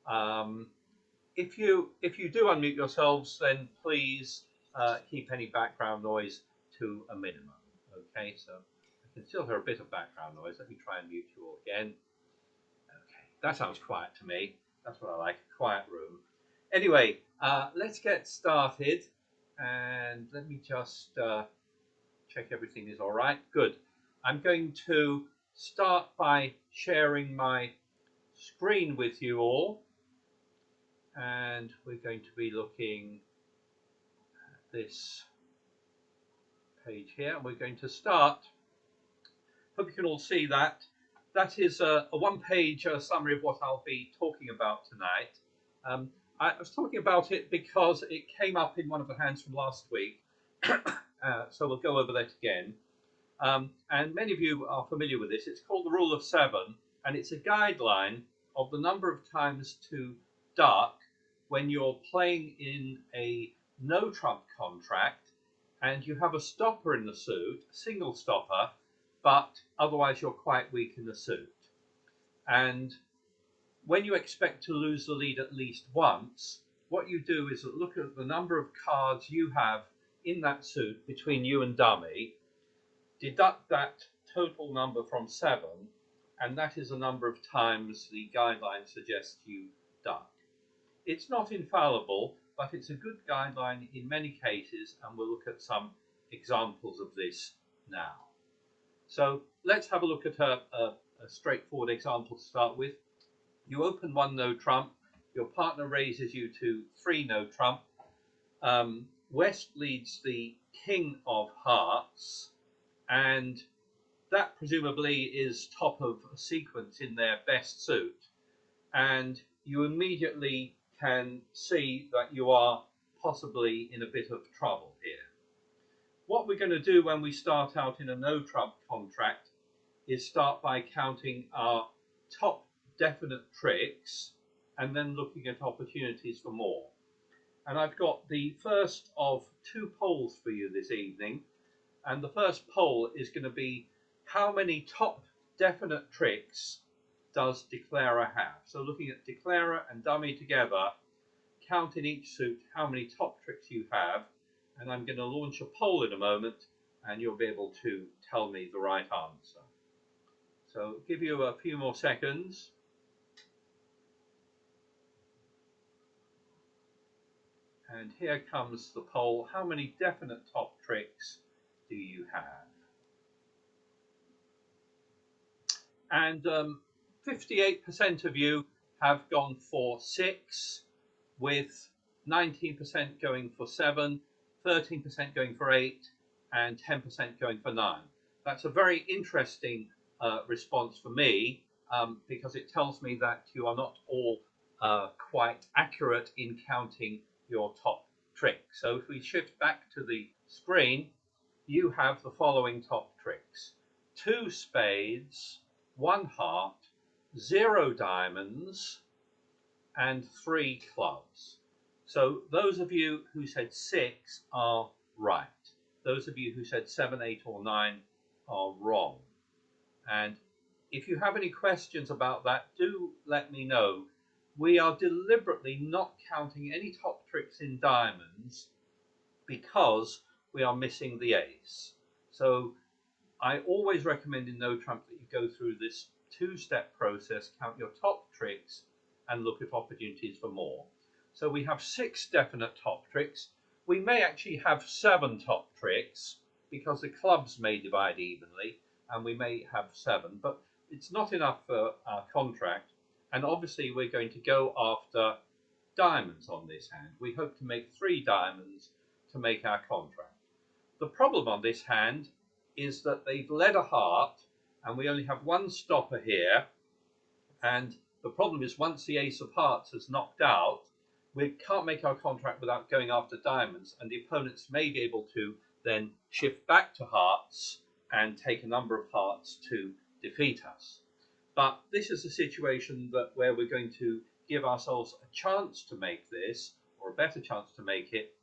Um, if you do unmute yourselves, then please keep any background noise to a minimum. Okay, so I can still hear a bit of background noise. Let me try and mute you all again. Okay, that sounds quiet to me. That's what I like, a quiet room. Anyway, let's get started, and let me just check everything is all right. Good. I'm going to start by sharing my screen with you all, and we're going to be looking at this page here. We're going to start. Hope you can all see that. That is a one-page summary of what I'll be talking about tonight. I was talking about it because it came up in one of the hands from last week, so we'll go over that again. And many of you are familiar with this. It's called the Rule of Seven, and it's a guideline of the number of times to duck when you're playing in a no-trump contract and you have a stopper in the suit, a single stopper, but otherwise you're quite weak in the suit. And when you expect to lose the lead at least once, what you do is look at the number of cards you have in that suit between you and dummy, deduct that total number from 7, and that is the number of times the guideline suggests you duck. It's not infallible, but it's a good guideline in many cases, and we'll look at some examples of this now. So let's have a look at a straightforward example to start with. You open 1 no trump, your partner raises you to 3 no trump. West leads the king of hearts, and that presumably is top of a sequence in their best suit, and you immediately can see that you are possibly in a bit of trouble here. What we're going to do when we start out in a no trump contract is start by counting our top definite tricks and then looking at opportunities for more. And I've got the first of 2 polls for you this evening. And the first poll is going to be, how many top definite tricks does declarer have? So looking at declarer and dummy together, count in each suit how many top tricks you have. And I'm going to launch a poll in a moment, and you'll be able to tell me the right answer. So give you a few more seconds. And here comes the poll. How many definite top tricks do you have? And 58% of you have gone for 6, with 19% going for 7, 13% going for 8, and 10% going for 9. That's a very interesting response for me, because it tells me that you are not all quite accurate in counting your top tricks. So if we shift back to the screen, you have the following top tricks: 2 spades, 1 heart, 0 diamonds, and 3 clubs. So those of you who said 6 are right. Those of you who said 7, 8, or 9 are wrong. And if you have any questions about that, do let me know. We are deliberately not counting any top tricks in diamonds because we are missing the ace. So I always recommend in no trump that you go through this 2-step process, count your top tricks, and look at opportunities for more. So we have 6 definite top tricks. We may actually have 7 top tricks because the clubs may divide evenly, and we may have 7, but it's not enough for our contract. And obviously we're going to go after diamonds on this hand. We hope to make 3 diamonds to make our contract. The problem on this hand is that they've led a heart, and we only have 1 stopper here. And the problem is, once the ace of hearts has knocked out, we can't make our contract without going after diamonds, and the opponents may be able to then shift back to hearts and take a number of hearts to defeat us. But this is a situation where we're going to give ourselves a chance to make this, or a better chance to make it,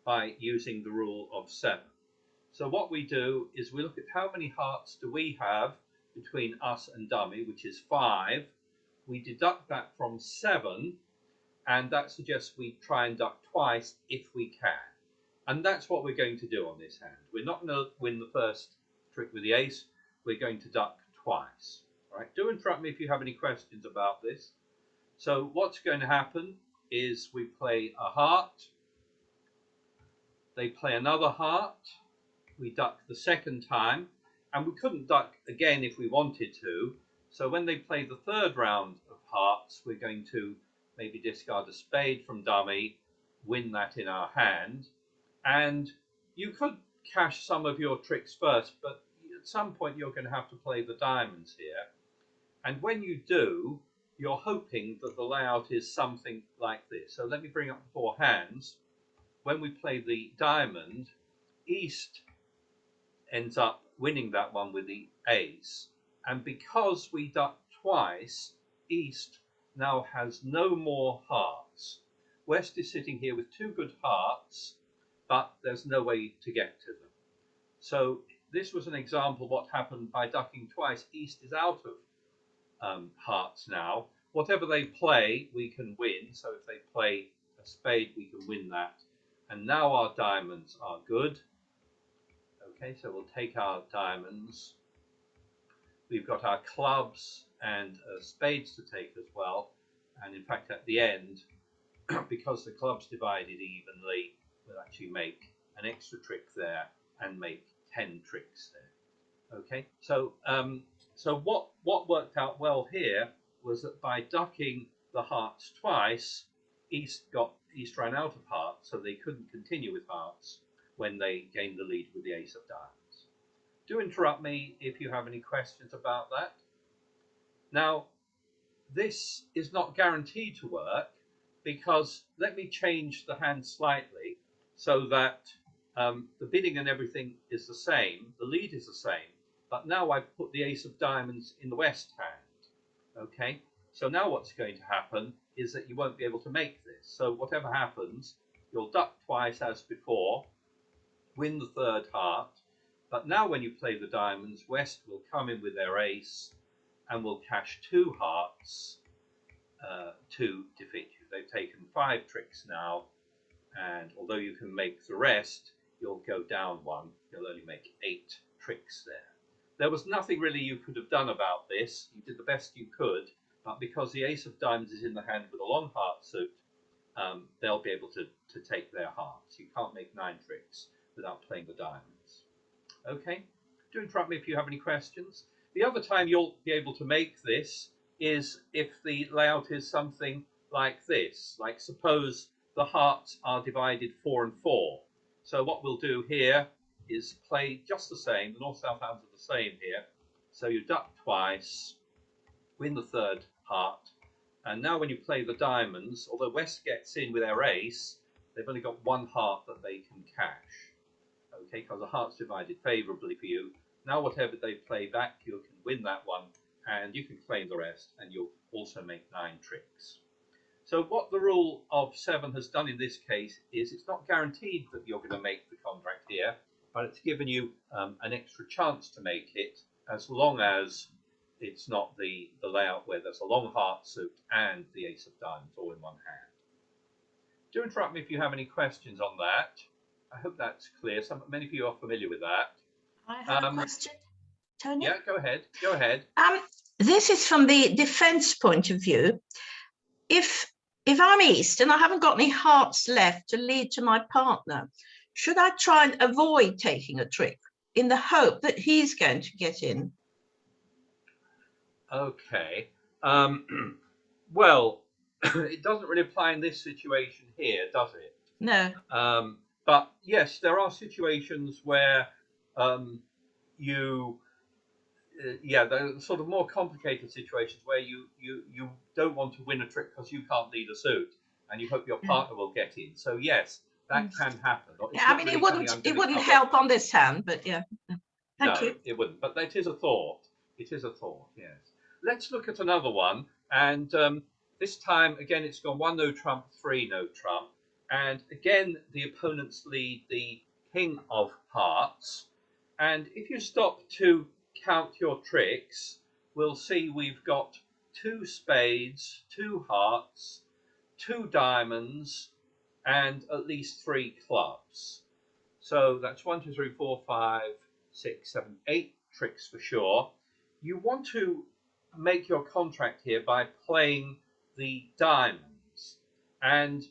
by using the rule of 7. So what we do is we look at how many hearts do we have between us and dummy, which is 5. We deduct that from 7, and that suggests we try and duck twice if we can. And that's what we're going to do on this hand. We're not going to win the first trick with the ace. We're going to duck twice. All right, do interrupt me if you have any questions about this. So what's going to happen is we play a heart. They play another heart. We duck the second time, and we couldn't duck again if we wanted to. So when they play the third round of hearts, we're going to maybe discard a spade from dummy, win that in our hand, and you could cash some of your tricks first, but at some point you're going to have to play the diamonds here. And when you do, you're hoping that the layout is something like this. So let me bring up the four hands. When we play the diamond, East ends up winning that one with the ace. And because we duck twice, East now has no more hearts. West is sitting here with two good hearts, but there's no way to get to them. So this was an example of what happened by ducking twice. East is out of hearts now. Whatever they play, we can win. So if they play a spade, we can win that. And now our diamonds are good. Okay, so we'll take our diamonds. We've got our clubs and spades to take as well. And in fact, at the end, because the clubs divided evenly, we'll actually make an extra trick there and make 10 tricks there. Okay, so what worked out well here was that by ducking the hearts twice, East ran out of hearts, so they couldn't continue with hearts when they gained the lead with the ace of diamonds. Do interrupt me if you have any questions about that. Now, this is not guaranteed to work, because let me change the hand slightly so that the bidding and everything is the same, the lead is the same, but now I've put the ace of diamonds in the west hand. Okay, so now what's going to happen is that you won't be able to make this. So whatever happens, you'll duck twice as before, win the third heart, but now when you play the diamonds, West will come in with their ace and will cash two hearts to defeat you. They've taken 5 tricks now, and although you can make the rest, you'll go down one. You'll only make 8 tricks there. There was nothing really you could have done about this. You did the best you could, but because the ace of diamonds is in the hand with a long heart suit, they'll be able to take their hearts. You can't make 9 tricks without playing the diamonds. Okay, do interrupt me if you have any questions. The other time you'll be able to make this is if the layout is something like this. Like suppose the hearts are divided 4 and 4. So what we'll do here is play just the same. The north-south hands are the same here. So you duck twice, win the third heart, and now when you play the diamonds, although West gets in with their ace, they've only got 1 heart that they can cash. Okay, because the heart's divided favourably for you. Now whatever they play back, you can win that one, and you can claim the rest, and you'll also make 9 tricks. So what the rule of 7 has done in this case is it's not guaranteed that you're going to make the contract here, but it's given you an extra chance to make it, as long as it's not the layout where there's a long heart suit and the ace of diamonds all in one hand. Do interrupt me if you have any questions on that. I hope that's clear. Many of you are familiar with that. I have a question, Tony. Yeah, go ahead. Go ahead. This is from the defence point of view. If I'm East and I haven't got any hearts left to lead to my partner, should I try and avoid taking a trick in the hope that he's going to get in? Okay. Well, it doesn't really apply in this situation here, does it? No. But yes, there are situations where they're sort of more complicated situations where you don't want to win a trick because you can't lead a suit, and you hope your partner will get in. So yes, that can happen. Yeah, I mean, it wouldn't help on this hand, but yeah. Thank you. It wouldn't. But that is a thought. It is a thought. Yes. Let's look at another one, and this time again it's gone 1 no trump, 3 no trump, and again the opponents lead the king of hearts. And if you stop to count your tricks, we'll see we've got 2 spades, 2 hearts, 2 diamonds and at least 3 clubs. So that's 1, 2, 3, 4, 5, 6, 7, 8 tricks for sure. You want to make your contract here by playing the diamonds, and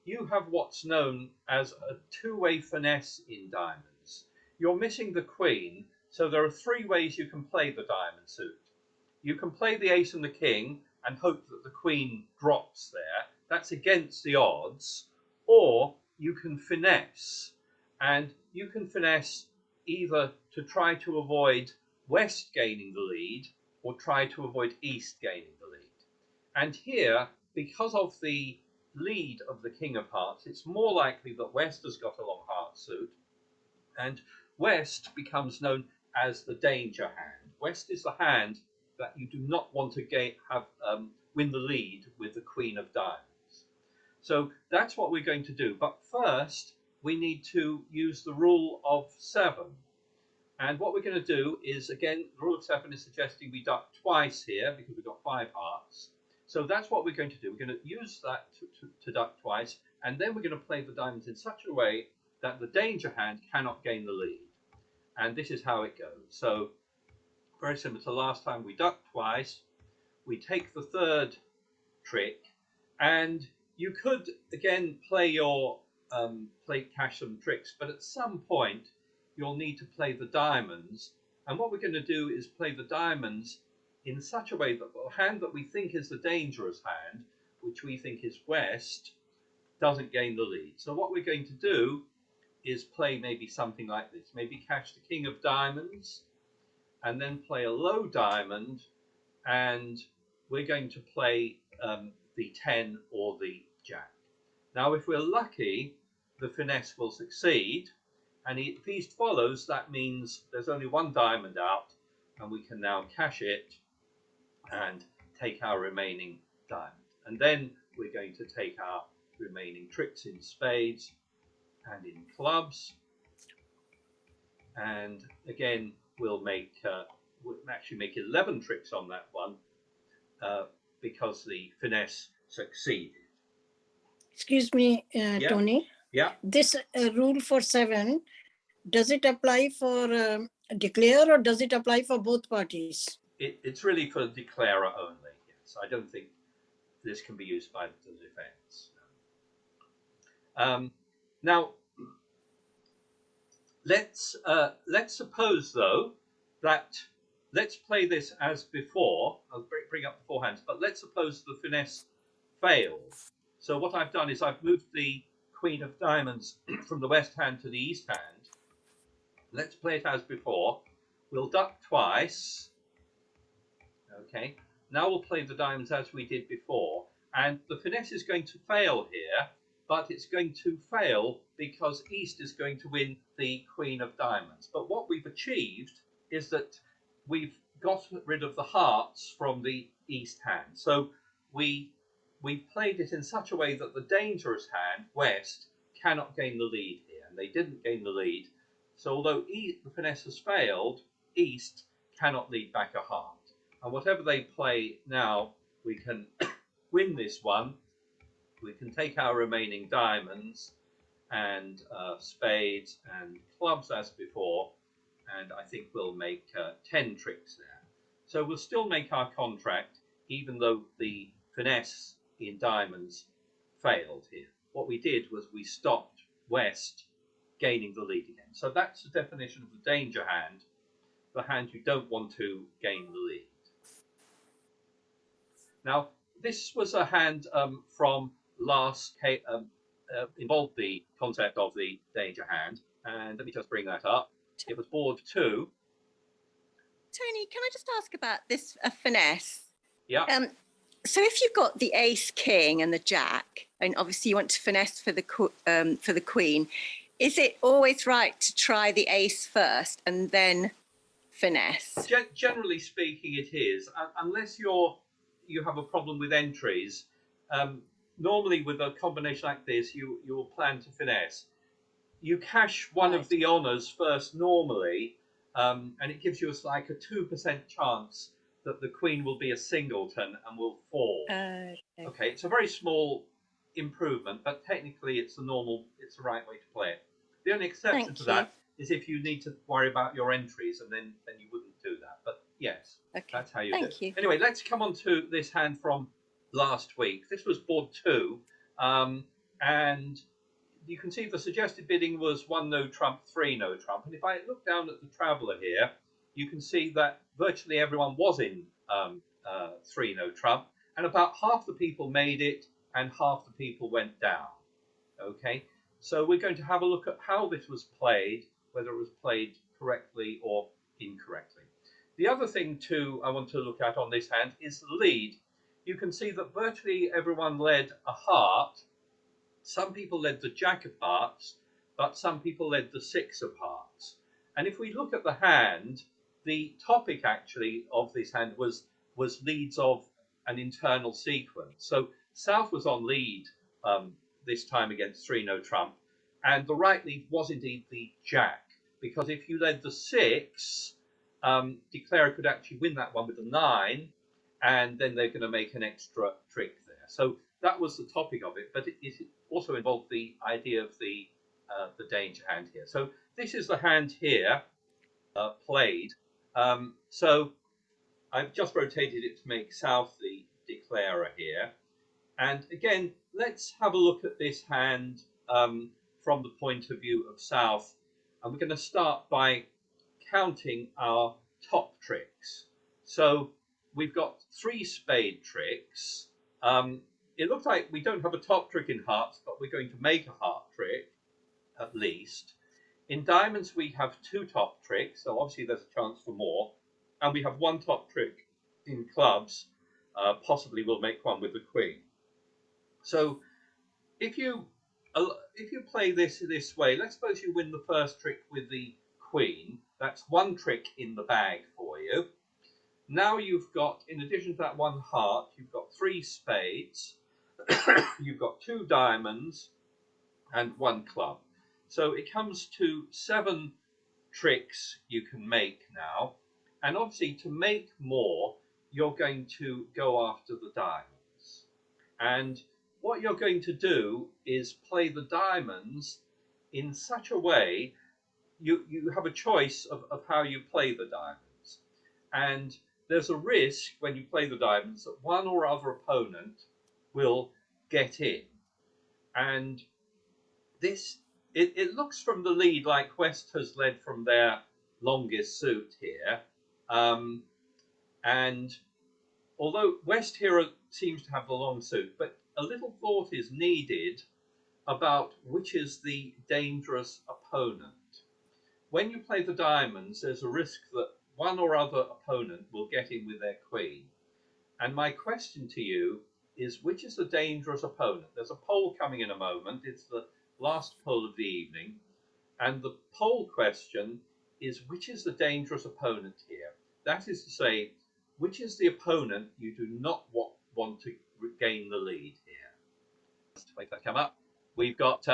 you have what's known as a 2-way finesse in diamonds. You're missing the queen, so there are 3 ways you can play the diamond suit. You can play the ace and the king and hope that the queen drops there. That's against the odds. Or you can finesse, and you can finesse either to try to avoid West gaining the lead or try to avoid East gaining the lead. And here, because of the lead of the King of Hearts, it's more likely that West has got a long heart suit, and West becomes known as the danger hand. West is the hand that you do not want to win the lead with the Queen of Diamonds. So that's what we're going to do. But first, we need to use the rule of 7. And what we're going to do is, again, the rule of 7 is suggesting we duck twice here because we've got 5 hearts. So that's what we're going to do. We're going to use that to duck twice, and then we're going to play the diamonds in such a way that the danger hand cannot gain the lead. And this is how it goes. So very similar to last time, we duck twice, we take the 3rd trick, and you could again play your cash some tricks, but at some point you'll need to play the diamonds. And what we're going to do is play the diamonds in such a way that the hand that we think is the dangerous hand, which we think is West, doesn't gain the lead. So what we're going to do is play maybe something like this. Maybe cash the King of Diamonds and then play a low diamond, and we're going to play the 10 or the Jack. Now, if we're lucky, the finesse will succeed, and if East follows, that means there's only 1 diamond out, and we can now cash it and take our remaining diamond. And then we're going to take our remaining tricks in spades and in clubs, and again we'll actually make 11 tricks on that one because the finesse succeeded. Excuse me, Yeah. Tony. Yeah. This rule for 7, does it apply for declare or does it apply for both parties? It's really for the declarer only. Yes, I don't think this can be used by the defense. Now, let's suppose though that let's play this as before. I'll bring up the 4 hands, but let's suppose the finesse failed. So what I've done is I've moved the Queen of Diamonds from the West hand to the East hand. Let's play it as before. We'll duck twice. Okay. Now we'll play the diamonds as we did before, and the finesse is going to fail here, but it's going to fail because East is going to win the Queen of Diamonds. But what we've achieved is that we've got rid of the hearts from the East hand. So we've played it in such a way that the dangerous hand, West, cannot gain the lead here, and they didn't gain the lead. So although the finesse has failed, East cannot lead back a heart. And whatever they play now, we can win this one. We can take our remaining diamonds and spades and clubs as before, and I think we'll make 10 tricks there. So we'll still make our contract even though the finesse in diamonds failed here. What we did was we stopped West gaining the lead again. So that's the definition of the danger hand, the hand you don't want to gain the lead. Now, this was a hand from last involved the concept of the danger hand, and let me just bring that up. It was board 2. Tony, can I just ask about this finesse? Yeah. So if you've got the ace, king, and the jack, and obviously you want to finesse for the queen, is it always right to try the ace first and then finesse? Generally speaking, it is, unless you have a problem with entries. Normally, with a combination like this, you will plan to finesse. You cash one of the honours first normally, and it gives you like a 2% chance that the queen will be a singleton and will fall. Okay, it's a very small improvement, but technically it's the right way to play it. The only exception Thank to you. that is if you need to worry about your entries, and then you wouldn't do that. But yes, Okay. that's how you do it. Thank you. Anyway, let's come on to this hand from last week. This was board 2, and you can see the suggested bidding was 1 no trump, 3 no trump. And if I look down at the traveller here, you can see that virtually everyone was in 3 no trump, and about half the people made it and half the people went down. Okay, so we're going to have a look at how this was played, whether it was played correctly or incorrectly. The other thing too I want to look at on this hand is the lead. You can see that virtually everyone led a heart. Some people led the jack of hearts, but some people led the 6 of hearts. And if we look at the hand, the topic actually of this hand was leads of an internal sequence. So South was on lead this time against 3 no trump, and the right lead was indeed the jack, because if you led the 6, declarer could actually win that one with the 9, and then they're going to make an extra trick there. So that was the topic of it, but it also involved the idea of the danger hand here. So this is the hand here played. So I've just rotated it to make South the declarer here. And again, let's have a look at this hand from the point of view of South. And we're going to start by counting our top tricks. So we've got 3 spade tricks. It looks like we don't have a top trick in hearts, but we're going to make a heart trick at least. In diamonds, we have 2 top tricks, so obviously there's a chance for more. And we have 1 top trick in clubs. Possibly we'll make one with the queen. So if you play this way, let's suppose you win the first trick with the queen. That's 1 trick in the bag for you. Now you've got, in addition to that 1 heart, you've got 3 spades, you've got 2 diamonds, and 1 club. So it comes to 7 tricks you can make now. And obviously to make more, you're going to go after the diamonds. And what you're going to do is play the diamonds in such a way, you have a choice of how you play the diamonds. And there's a risk when you play the diamonds that one or other opponent will get in. And this, it looks from the lead like West has led from their longest suit here. And although West here seems to have the long suit, but a little thought is needed about which is the dangerous opponent. When you play the diamonds, there's a risk that one or other opponent will get in with their queen. And my question to you is, which is the dangerous opponent? There's a poll coming in a moment. It's the last poll of the evening. And the poll question is, which is the dangerous opponent here? That is to say, which is the opponent you do not want to regain the lead here? Let's make that come up. We've got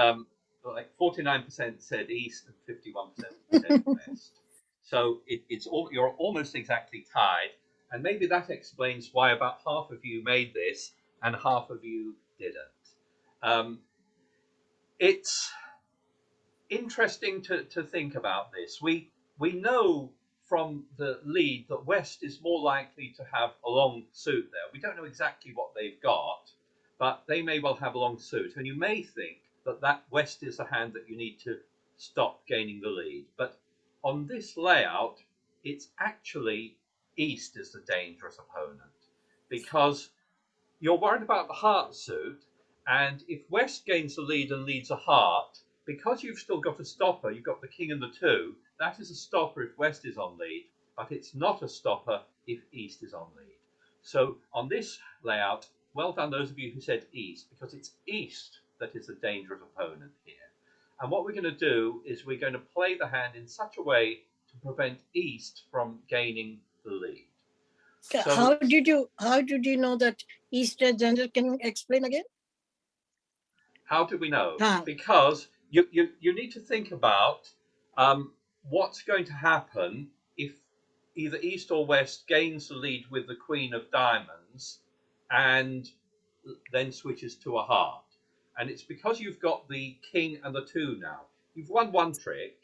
like 49% said east and 51% said west. So you're almost exactly tied. And maybe that explains why about half of you made this and half of you didn't. It's interesting to think about this. We know from the lead that West is more likely to have a long suit there. We don't know exactly what they've got, but they may well have a long suit. And you may think that West is the hand that you need to stop gaining the lead. But on this layout, it's actually East is the dangerous opponent, because you're worried about the heart suit. And if West gains the lead and leads a heart, because you've still got a stopper, you've got the king and the 2, that is a stopper if West is on lead, but it's not a stopper if East is on lead. So on this layout, well done those of you who said East, because it's East that is the dangerous opponent here. And what we're going to do is we're going to play the hand in such a way to prevent East from gaining the lead. Okay, So, how did you know that East is danger? Can you explain again? how do we know? Ah. Because you need to think about what's going to happen if either East or West gains the lead with the Queen of Diamonds and then switches to a heart. And it's because you've got the king and the 2 now. You've won one trick,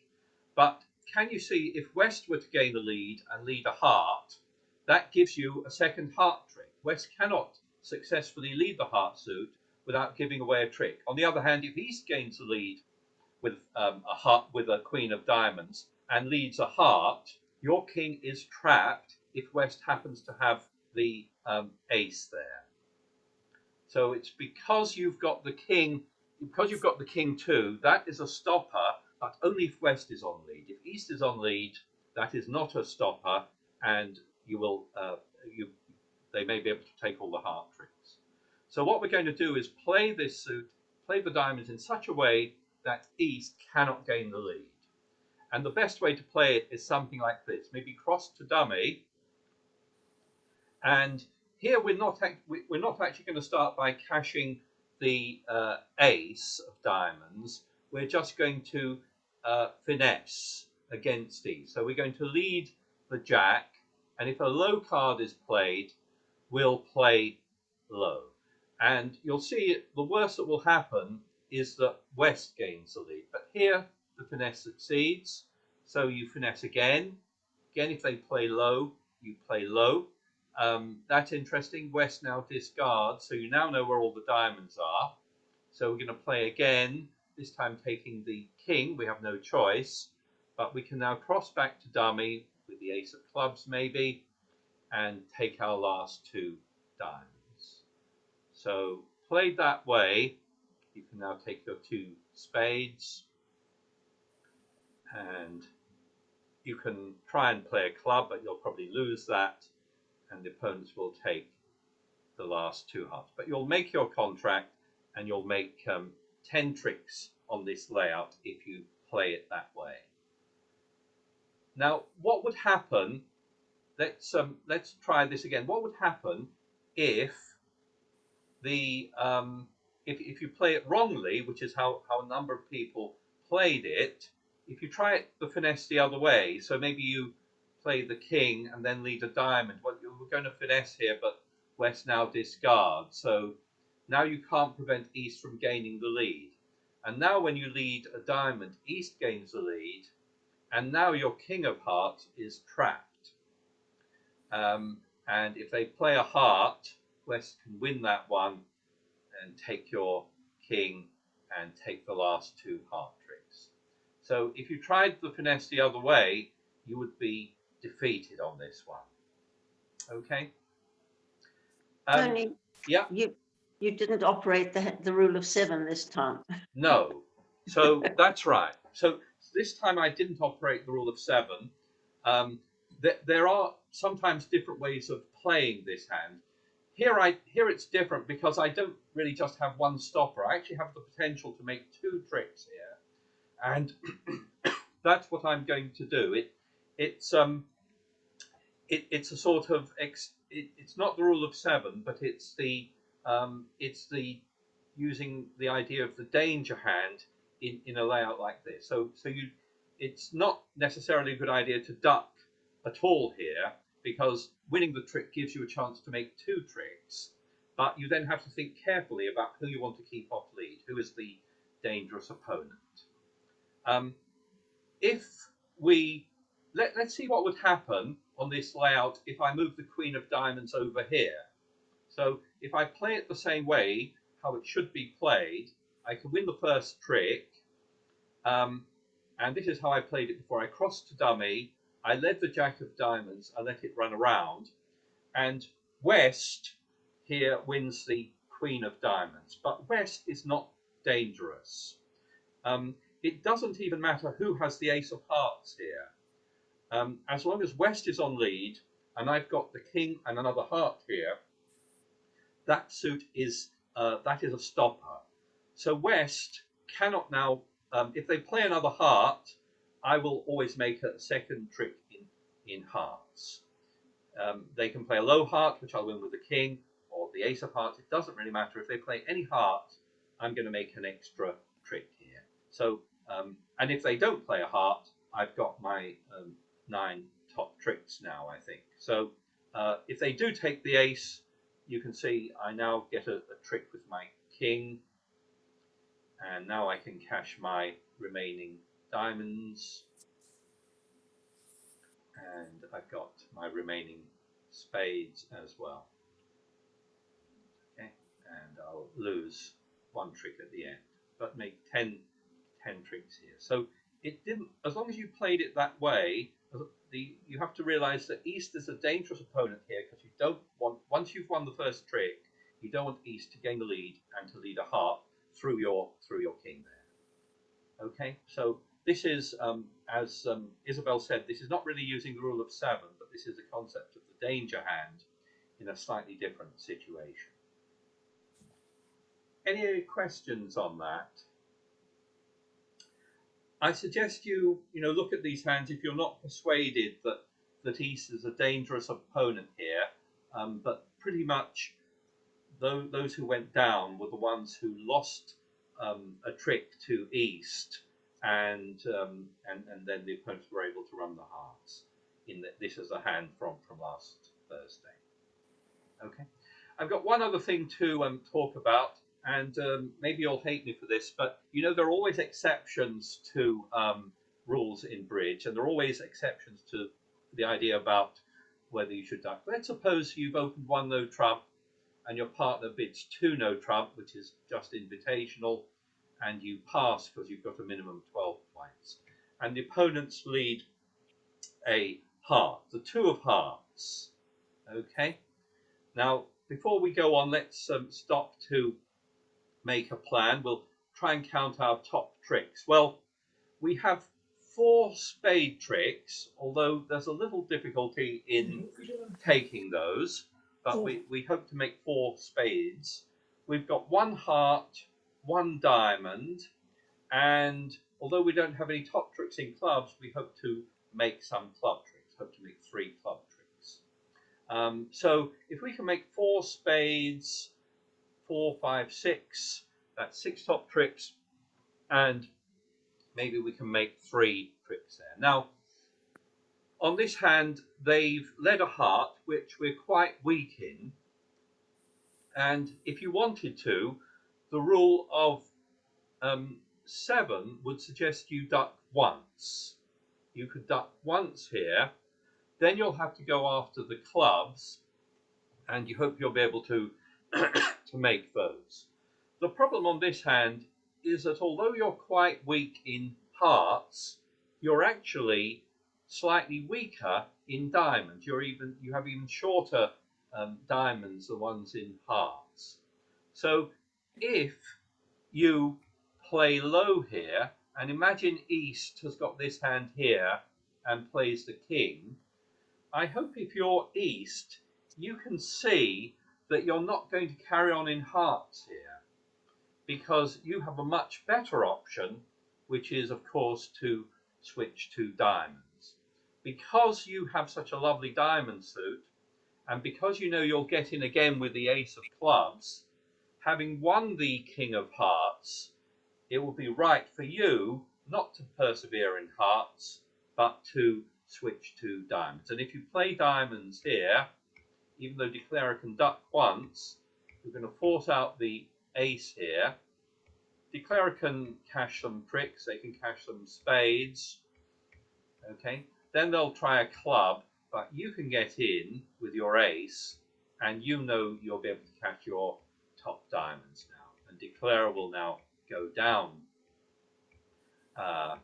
but can you see if West were to gain the lead and lead a heart, that gives you a second heart trick. West cannot successfully lead the heart suit without giving away a trick. On the other hand, if East gains the lead with a heart with a queen of diamonds and leads a heart, your king is trapped if West happens to have the ace there. So it's because you've got the king too, that is a stopper, but only if West is on lead. If East is on lead, that is not a stopper, and you will they may be able to take all the heart tricks. So what we're going to do is play this suit, play the diamonds in such a way that East cannot gain the lead. And the best way to play it is something like this. Maybe cross to dummy. And here we're not actually going to start by cashing the ace of diamonds. We're just going to finesse against East. So we're going to lead the jack. And if a low card is played, we'll play low. And you'll see the worst that will happen is that West gains the lead. But here the finesse succeeds. So you finesse again. Again, if they play low, you play low. That's interesting. West now discards. So you now know where all the diamonds are. So we're going to play again, this time taking the king. We have no choice. But we can now cross back to dummy with the ace of clubs maybe, and take our last 2 diamonds. So played that way, you can now take your 2 spades, and you can try and play a club, but you'll probably lose that, and the opponents will take the last 2 hearts. But you'll make your contract, and you'll make 10 tricks on this layout if you play it that way. Now, what would happen? Let's try this again. What would happen if the if you play it wrongly, which is how a number of people played it? If you try the finesse the other way, so maybe you play the king and then lead a diamond. Well, you were going to finesse here, but West now discards. So now you can't prevent East from gaining the lead. And now when you lead a diamond, East gains the lead, and now your king of hearts is trapped. And if they play a heart, West can win that one and take your king and take the last 2 heart tricks. So if you tried the finesse the other way, you would be defeated on this one. Okay? Tony, yeah. You didn't operate the rule of 7 this time. No. So that's right. So this time I didn't operate the rule of 7. There are sometimes different ways of playing this hand. Here it's different because I don't really just have one stopper. I actually have the potential to make 2 tricks here, and that's what I'm going to do. It's a sort of it's not the rule of 7, but it's the using the idea of the danger hand in a layout like this. So it's not necessarily a good idea to duck at all here, because winning the trick gives you a chance to make 2 tricks, but you then have to think carefully about who you want to keep off lead, who is the dangerous opponent. If we let's see what would happen on this layout if I move the queen of diamonds over here. So if I play it the same way, how it should be played, I can win the first trick. And this is how I played it before. I crossed to dummy, I led the jack of diamonds, I let it run around, and West here wins the queen of diamonds. But West is not dangerous. It doesn't even matter who has the ace of hearts here. As long as West is on lead, and I've got the king and another heart here, that suit is a stopper. So West cannot now, if they play another heart, I will always make a second trick in hearts. They can play a low heart, which I'll win with the king, or the ace of hearts. It doesn't really matter. If they play any heart, I'm going to make an extra trick here. So, and if they don't play a heart, I've got my 9 top tricks now, I think. So if they do take the ace, you can see I now get a trick with my king. And now I can cash my remaining diamonds. And I've got my remaining spades as well. Okay, and I'll lose one trick at the end, but make 10 tricks here. So it didn't, as long as you played it that way, you have to realize that East is a dangerous opponent here, because you don't want, once you've won the first trick, you don't want East to gain the lead and to lead a heart through your king there. Okay, so this is, as Isabel said, this is not really using the rule of 7, but this is the concept of the danger hand in a slightly different situation. Any questions on that? I suggest you look at these hands if you're not persuaded that East is a dangerous opponent here, but pretty much those who went down were the ones who lost a trick to East, and then the opponents were able to run the hearts. This is a hand from last Thursday. Okay, I've got one other thing to talk about. And maybe you'll hate me for this, but there are always exceptions to rules in bridge, and there are always exceptions to the idea about whether you should duck. Let's suppose you've opened 1 no trump, and your partner bids 2 no trump, which is just invitational, and you pass because you've got a minimum of 12 points. And the opponents lead a heart, the 2 of hearts. Okay. Now, before we go on, let's stop to make a plan. We'll try and count our top tricks. Well, we have 4 spade tricks, although there's a little difficulty in taking those, but we hope to make 4 spades. We've got 1 heart, 1 diamond, and although we don't have any top tricks in clubs, we hope to make some club tricks, hope to make 3 club tricks. So if we can make 4 spades, 4, 5, 6, that's 6 top tricks, and maybe we can make 3 tricks there. Now, on this hand, they've led a heart, which we're quite weak in, and if you wanted to, the rule of 7 would suggest you duck once. You could duck once here, then you'll have to go after the clubs, and you hope you'll be able to to make those. The problem on this hand is that although you're quite weak in hearts, you're actually slightly weaker in diamonds. You have even shorter diamonds than ones in hearts. So if you play low here, and imagine East has got this hand here and plays the king, I hope if you're East, you can see that you're not going to carry on in hearts here, because you have a much better option, which is, of course, to switch to diamonds. Because you have such a lovely diamond suit, and because you'll get in again with the ace of clubs, having won the king of hearts, it will be right for you not to persevere in hearts, but to switch to diamonds. And if you play diamonds here, even though declarer can duck once, you're going to force out the ace here. Declarer can cash some tricks, they can cash some spades. Okay, then they'll try a club, but you can get in with your ace, and you'll be able to cash your top diamonds now. And declarer will now go down, and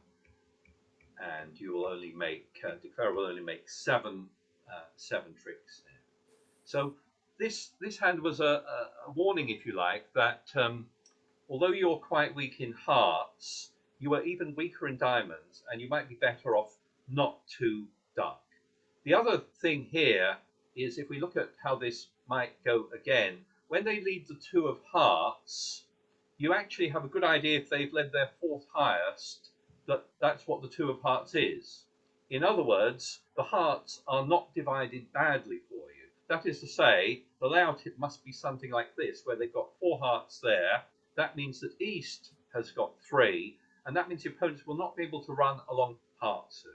you will only make declarer will only make 7 tricks there. So this hand was a warning, if you like, that although you're quite weak in hearts, you are even weaker in diamonds, and you might be better off not to duck. The other thing here is, if we look at how this might go again, when they lead the 2 of hearts, you actually have a good idea, if they've led their 4th highest, that's what the 2 of hearts is. In other words, the hearts are not divided badly for you. That is to say, the layout must be something like this, where they've got 4 hearts there. That means that East has got 3, and that means the opponents will not be able to run along heart suit.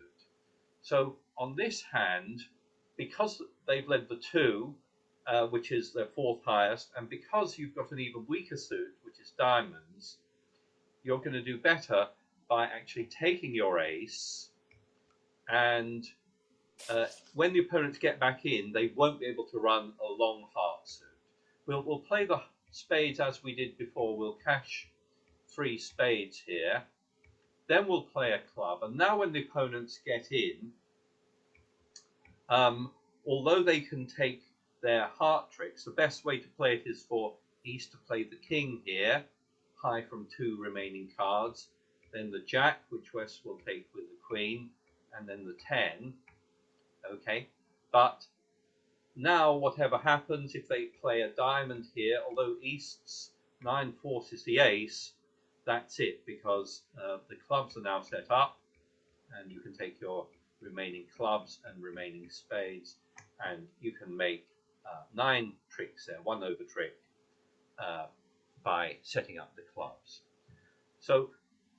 So on this hand, because they've led the 2, which is their 4th highest, and because you've got an even weaker suit, which is diamonds, you're going to do better by actually taking your ace, and when the opponents get back in, they won't be able to run a long heart suit. We'll play the spades as we did before. We'll cash 3 spades here. Then we'll play a club. And now when the opponents get in, although they can take their heart tricks, the best way to play it is for East to play the king here, high from 2 remaining cards, then the jack, which West will take with the queen, and then the 10. Okay, but now whatever happens, if they play a diamond here, although East's 9 forces the ace, that's it, because the clubs are now set up, and you can take your remaining clubs and remaining spades, and you can make 9 tricks there, 1 over trick, by setting up the clubs. So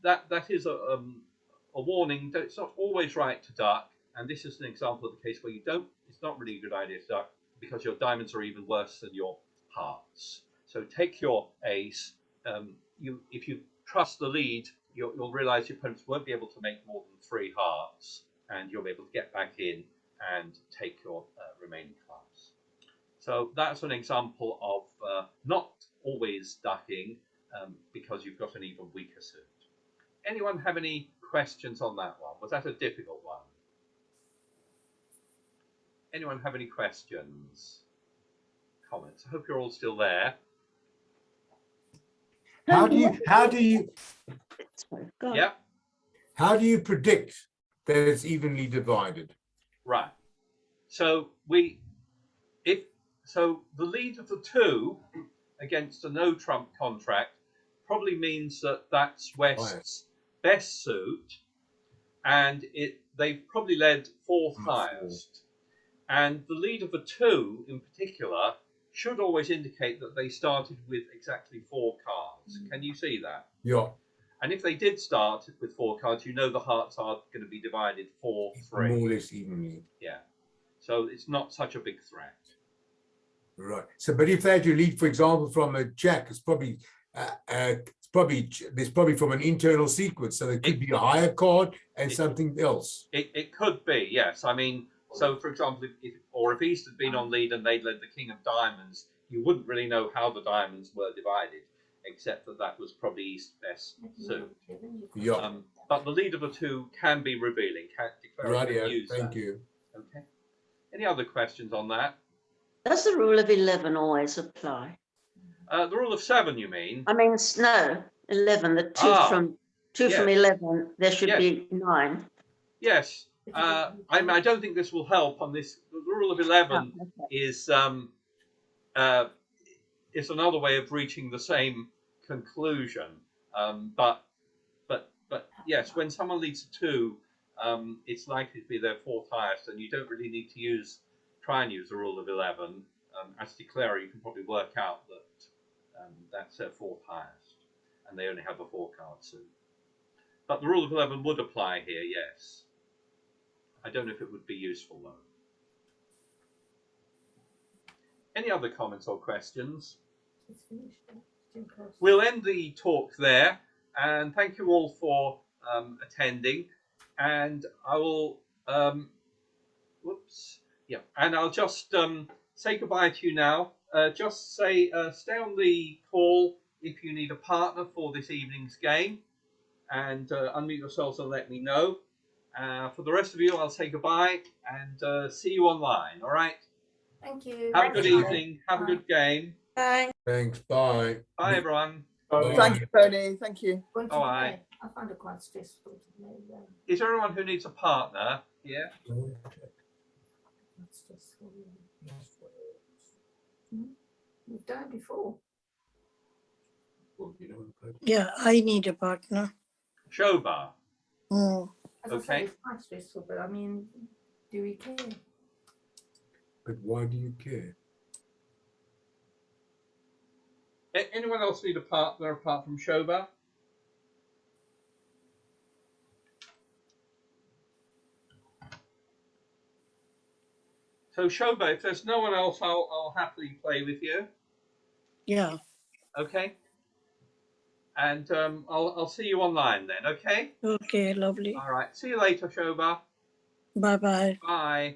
that is a warning that it's not always right to duck, and this is an example of the case where you don't. It's not really a good idea to duck because your diamonds are even worse than your hearts. So take your ace. If you trust the lead, you'll realize your opponents won't be able to make more than 3 hearts, and you'll be able to get back in and take your remaining clubs. So that's an example of not always ducking because you've got an even weaker suit. Anyone have any questions on that one? Was that a difficult one? Anyone have any questions? Comments? I hope you're all still there. How do you Sorry, go on. Yeah, how do you predict that it's evenly divided? right. So the lead of the 2 against a no trump contract probably means that that's West's best suit, and they've probably led 4th highest. And the lead of the 2 in particular should always indicate that they started with exactly 4 cards. Can you see that? Yeah, And if they did start with 4 cards, you know the hearts are going to be divided 4-3. more or less evenly. Yeah. So it's not such a big threat. Right. So, but if they had to lead, for example, from a jack, it's probably there's probably from an internal sequence. So there could be a higher card and something else. It could be, yes. I mean, so for example, if East had been on lead and they'd led the king of diamonds, you wouldn't really know how the diamonds were divided, except that was probably East's best suit. Yeah. But the lead of the 2 can be revealing. Right. Yeah. Thank you. Okay. Any other questions on that? Does the rule of 11 always apply? The rule of 7, you mean? I mean, no, 11, the two from 11, there should be 9. Yes. I don't think this will help on this. The rule of 11 is another way of reaching the same conclusion. But yes, when someone leads a 2, it's likely to be their 4th highest, and you don't really need to try and use the rule of 11. As declarer, you can probably work out that that's their 4th highest, and they only have a 4-card suit. But the rule of 11 would apply here, yes. I don't know if it would be useful though. Any other comments or questions? We'll end the talk there, and thank you all for attending. And I will, and I'll just say goodbye to you now. Just say, stay on the call if you need a partner for this evening's game, and unmute yourselves and let me know. For the rest of you, I'll say goodbye and see you online. All right. Thank you. Have a good evening. Have a good game. Bye. Thanks. Bye. Bye, everyone. Thank you, Tony. Thank you. Bye. I find it quite stressful to know. Is there anyone who needs a partner? Yeah. It's stressful. We've done it before. Yeah, I need a partner. Shobha. Mm. As I Okay. say, it's quite stressful, but I mean, do we care? But why do you care? Anyone else need a partner apart from Shobha? So Shobha, if there's no one else, I'll happily play with you. Yeah. Okay. and I'll see you online then. Okay. Okay, lovely. All right. See you later, Shobha. Bye bye. Bye.